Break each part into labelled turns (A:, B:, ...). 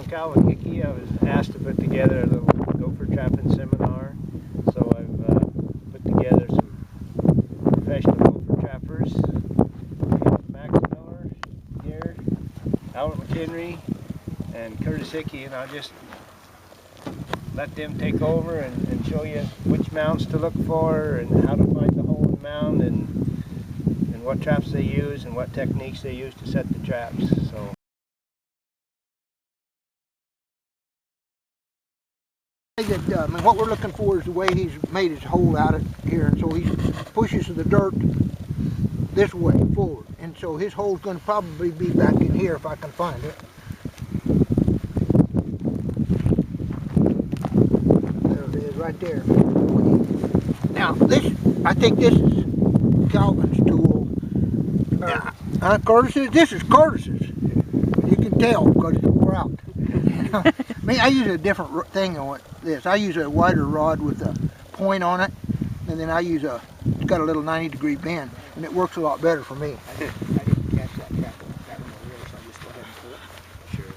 A: I'm Calvin Hickey. I was asked to put together a little gopher trapping seminar. So I've put together some professional gopher trappers. Max Miller here, Albert McHenry, and Curtis Hickey, and I'll just let them take over and show you which mounts to look for and how to find the hole in the mound and what traps they use and what techniques they use to set the traps. So.
B: I mean, what we're looking for is the way he's made his hole out of here, and so he pushes the dirt this way forward, and so his hole's going to probably be back in here if I can find it. There it is, right there. Now this, I think this is Calvin's tool. Curtis's. This is Curtis's. You can tell because it's wore out. I use a different thing on this. I use a wider rod with a point on it, and then I use it's got a little 90-degree bend, and it works a lot better for me.
C: I didn't catch that trap on the reel, so I just go ahead and pull it. Sure.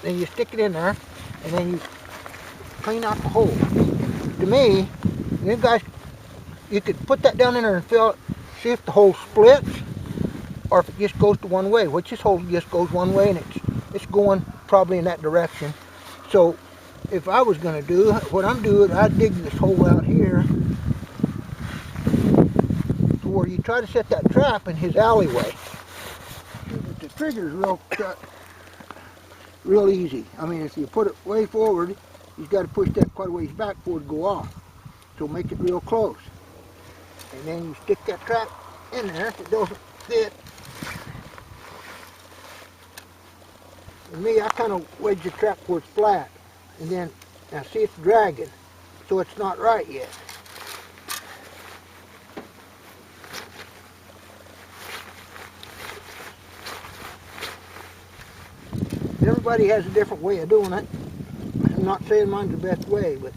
B: Then you stick it in there, and then you clean out the hole. To me, you guys, you could put that down in there and feel it, see if the hole splits, or if it just goes to one way, which this hole just goes one way, and it's going probably in that direction. So if I was going to do what I'm doing, I'd dig this hole out here to where you try to set that trap in his alleyway. The trigger's real easy. I mean, if you put it way forward, he's got to push that quite a ways back for it to go off. So make it real close. And then you stick that trap in there. If it doesn't fit, and me, I kind of wedge the trap where it's flat, and then, now see, it's dragging, so it's not right yet. Everybody has a different way of doing it. I'm not saying mine's the best way, but,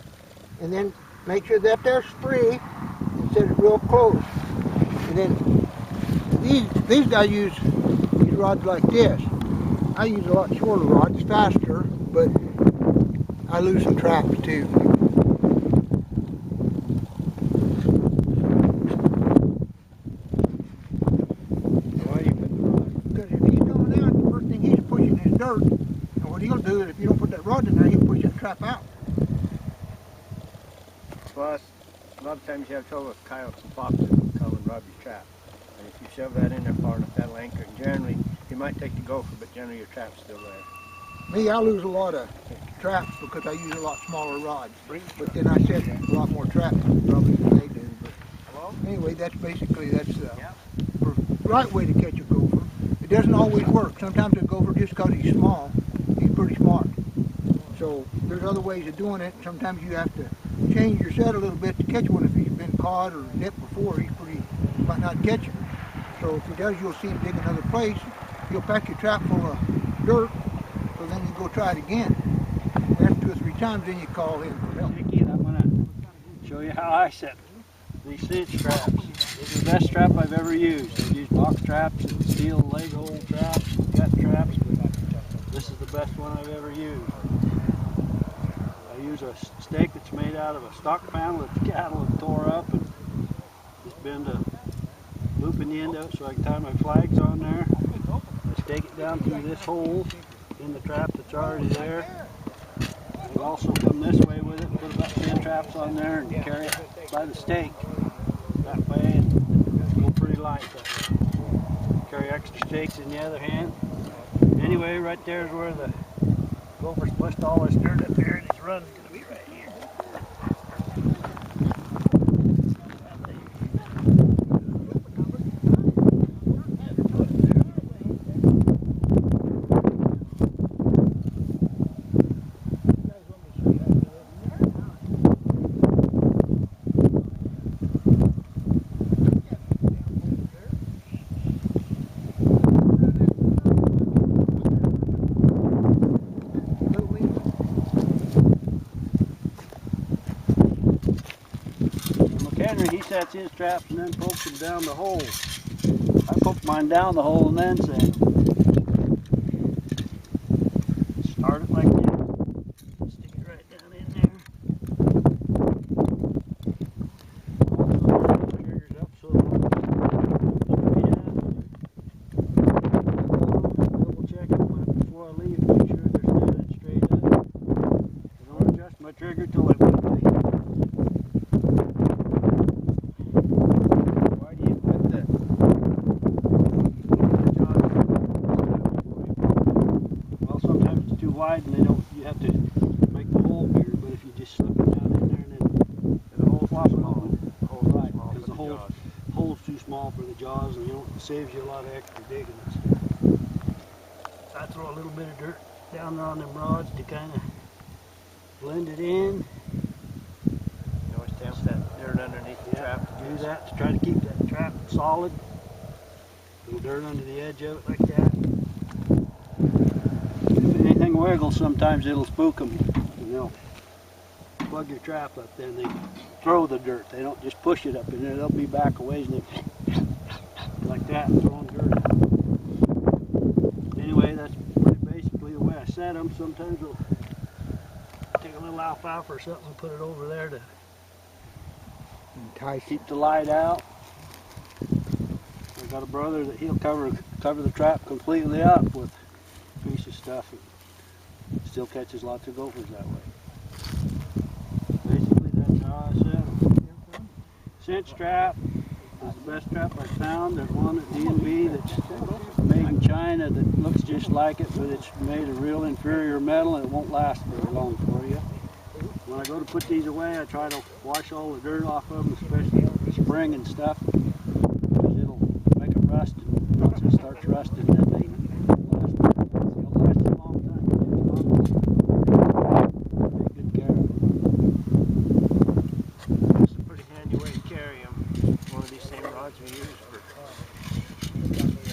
B: and then make sure that there's free and set it real close. And then these guys use these rods like this. I use a lot shorter rods, faster, but I lose some traps too.
A: Why do you put the rod?
B: Because if he's coming out, the first thing he's pushing is dirt. And what he'll do is, if you don't put that rod in there, he'll push that trap out.
A: Plus, a lot of times you have trouble with coyotes and foxes who come and rob your trap. And if you shove that in there far enough, that'll anchor it. And generally, you might take the gopher, but generally your trap's still there.
B: Me, I lose a lot of traps because I use a lot smaller rods. But then I set a lot more traps probably than they do. But anyway, that's the right way to catch a gopher. It doesn't always work. Sometimes a gopher, just because he's small, he's pretty smart. So there's other ways of doing it. Sometimes you have to change your set a little bit to catch one. If he's been caught or nipped before, he might not catch him. So if he does, you'll see him dig another place. You'll pack your trap full of dirt, so then you go try it again. After 2 or 3 times, then you call in for help.
D: Hickey, and I'm going to show you how I set these cinch traps. This is the best trap I've ever used. I've used box traps and steel leg hole traps and gut traps, but this is the best one I've ever used. I use a stake that's made out of a stock panel that the cattle have tore up, and just bend a loop in the end of it so I can tie my flags on there. I stake it down through this hole in the trap that's already there. I also come this way with it, put about 10 traps on there and carry it by the stake that way and go pretty light. Carry extra stakes in the other hand. Anyway, right there is where the gopher spliced all this dirt up there, and his run's going to be right here. He sets his traps and then pokes them down the hole. I poke mine down the hole and then set. Start it
A: Why do you put the
D: Well, sometimes it's too wide and they don't. You have to make the hole bigger. But if you just slip it down in there and then
A: the hole's
D: flop it
A: small?
D: open,
A: Hole's too
D: right?
A: small
D: Because
A: for
D: the
A: the jaws.
D: hole's too small for the jaws, and it saves you a lot of extra digging and stuff. I throw a little bit of dirt down there on them rods to kind of blend it in.
A: You always tamp that dirt underneath the trap to
D: Do that to try to keep that trap solid. Little dirt under the edge of it like that. If anything wiggles, sometimes it'll spook them. And they'll plug your trap up, then they throw the dirt. They don't just push it up in there. They'll be back a ways and they like that, throwing dirt out. Anyway, that's pretty basically the way I set them. Sometimes we'll take a little alfalfa or something and put it over there to
B: Entice.
D: keep the light out. I've got a brother that he'll cover the trap completely up with a piece of stuff. And still catches lots of gophers that way. Basically, that's how I set them. Cinch trap is the best trap I found. There's one at D&B that's made in China that looks just like it, but it's made of real inferior metal and it won't last very long for you. When I go to put these away, I try to wash all the dirt off of them, especially the spring and stuff, because it'll make it rust, and once it starts rusting, then they they'll last a long time. Take good care of them.
A: It's a pretty handy way to carry them. One of these same rods we use for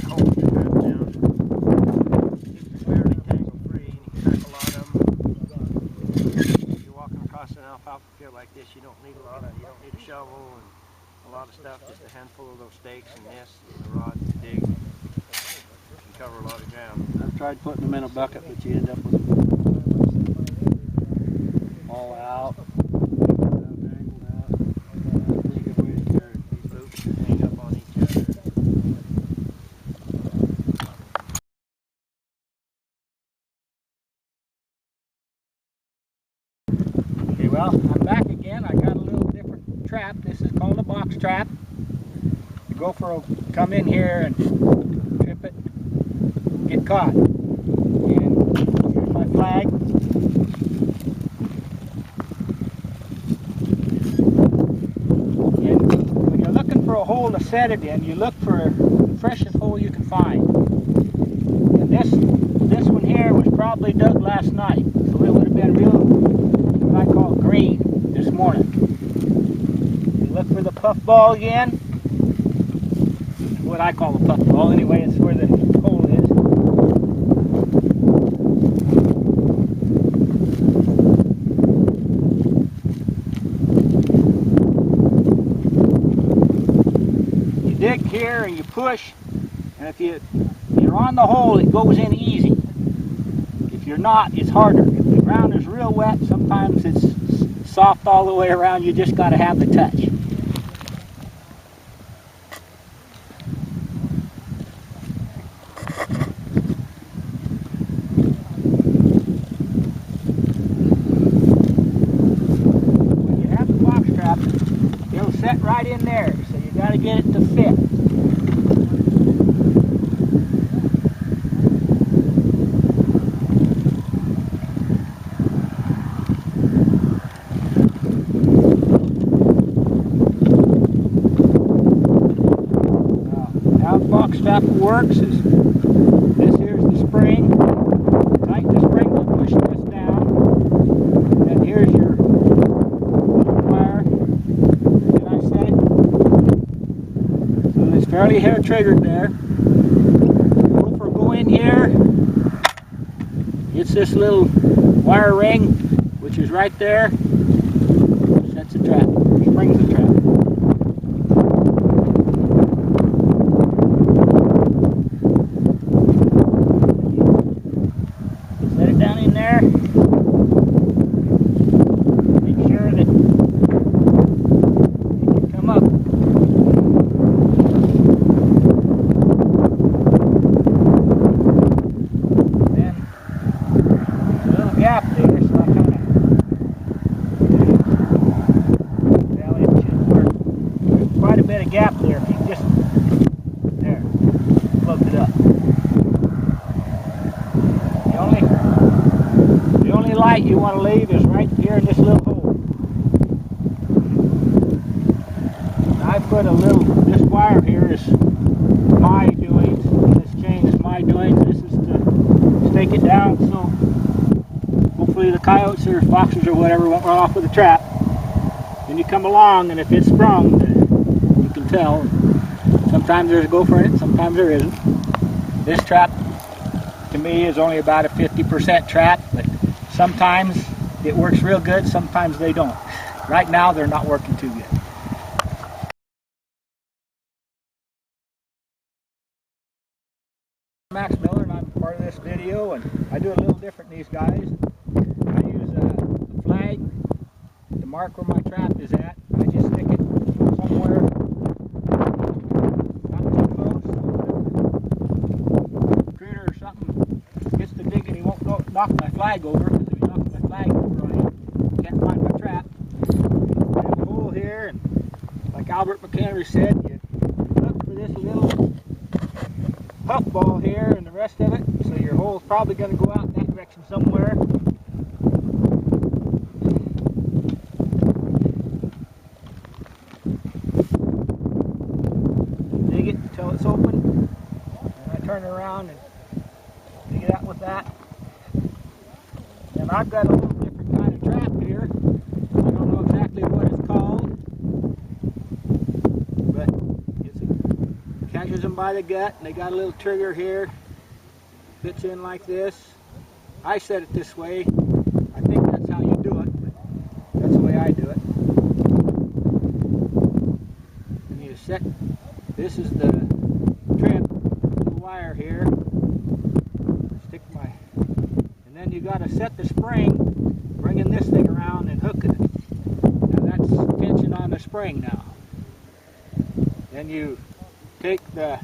A: holding the trap down. Keep it fairly tangle free, and you can pack a lot of them. If you're walking across an alfalfa field like this, you don't need a shovel and a lot of stuff, just a handful of those stakes and this and the rod to dig. You can cover a lot of ground.
D: I've tried putting them in a bucket, but you end up with them all out. Tangled out. Pretty good way to carry it.
A: These loops hang up on each other.
C: Okay, well, I'm back again. I got a little different trap. This is called a box trap. The gopher will come in here and trip it, get caught. And here's my flag. And when you're looking for a hole to set it in, you look for the freshest hole you can find. And this one here was probably dug last night, so it would have been real, what I call green this morning. You look for the puff ball again. What I call a puff ball. Anyway, it's where the hole is. You dig here and you push, and if you're on the hole, it goes in easy. If you're not, it's harder. If the ground is real wet, sometimes it's soft all the way around. You just got to have the touch. When you have the box trap, it'll set right in there, so you got to get it to fit. How the box trap works is this here's the spring. Tighten the spring to push this down. And here's your wire. And I set it. So it's fairly hair triggered there. Gopher go in here. It's this little wire ring, which is right there. Sets the trap, springs the trap. Set it down in there. Make sure that it can come up. Then there's a little gap there, so I kind of want to leave is right here in this little hole. I put a little, this wire here is my doings, this chain is my doings. This is to stake it down so hopefully the coyotes or foxes or whatever won't run off with the trap. Then you come along, and if it's sprung, you can tell. Sometimes there's a gopher in it, sometimes there isn't. This trap, to me, is only about a 50% trap, but sometimes it works real good, sometimes they don't. Right now, they're not working too good. I'm Max Miller, and I'm part of this video, and I do a little different than these guys. I use a flag to mark where my trap is at. I just stick it somewhere not too close. A critter or something gets to digging, he won't knock my flag over, because if he knocks my flag over on him, he can't find my trap. I have a hole here, and like Albert McHenry said, you look for this little puff ball here and the rest of it, so your hole's probably going to go out in that direction somewhere. Dig it until it's open, and I turn around and dig it out with that. And I've got a little different kind of trap here. I don't know exactly what it's called, but it catches them by the gut, and they got a little trigger here. Fits in like this. I set it this way. I think that's how you do it, but that's the way I do it. And you set, this is the trip, the wire here. Stick my, and then you got to set the spring, bringing this thing around and hooking it. Now that's tension on the spring now. Then you take the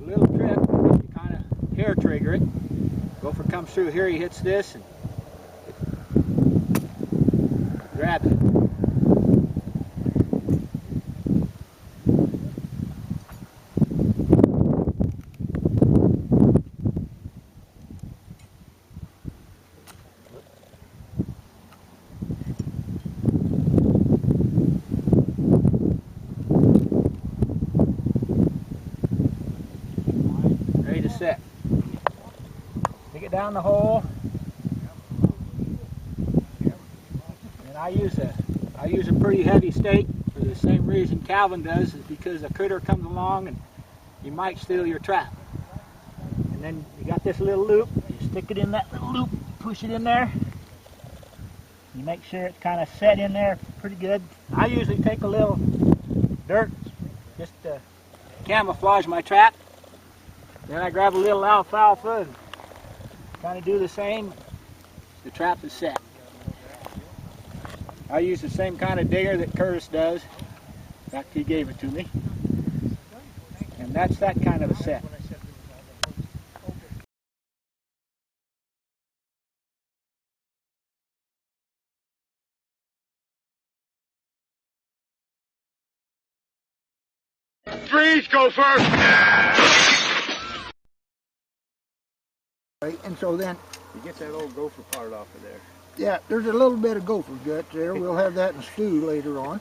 C: little trip, you kind of hair trigger it. Gopher comes through here, he hits this and grabs it. Ready to set. Stick it down the hole. And I use a pretty heavy stake for the same reason Calvin does, is because a critter comes along and he might steal your trap. And then you got this little loop, you stick it in that little loop, push it in there. You make sure it's kind of set in there pretty good. I usually take a little dirt just to camouflage my trap. Then I grab a little alfalfa and kind of do the same. The trap is set. I use the same kind of digger that Curtis does. In fact, he gave it to me. And that's that kind of a set.
E: Freeze, Gopher!
B: Right, and so then,
A: You get that old gopher part off of there.
B: yeah, there's a little bit of gopher guts there. We'll have that in stew later on.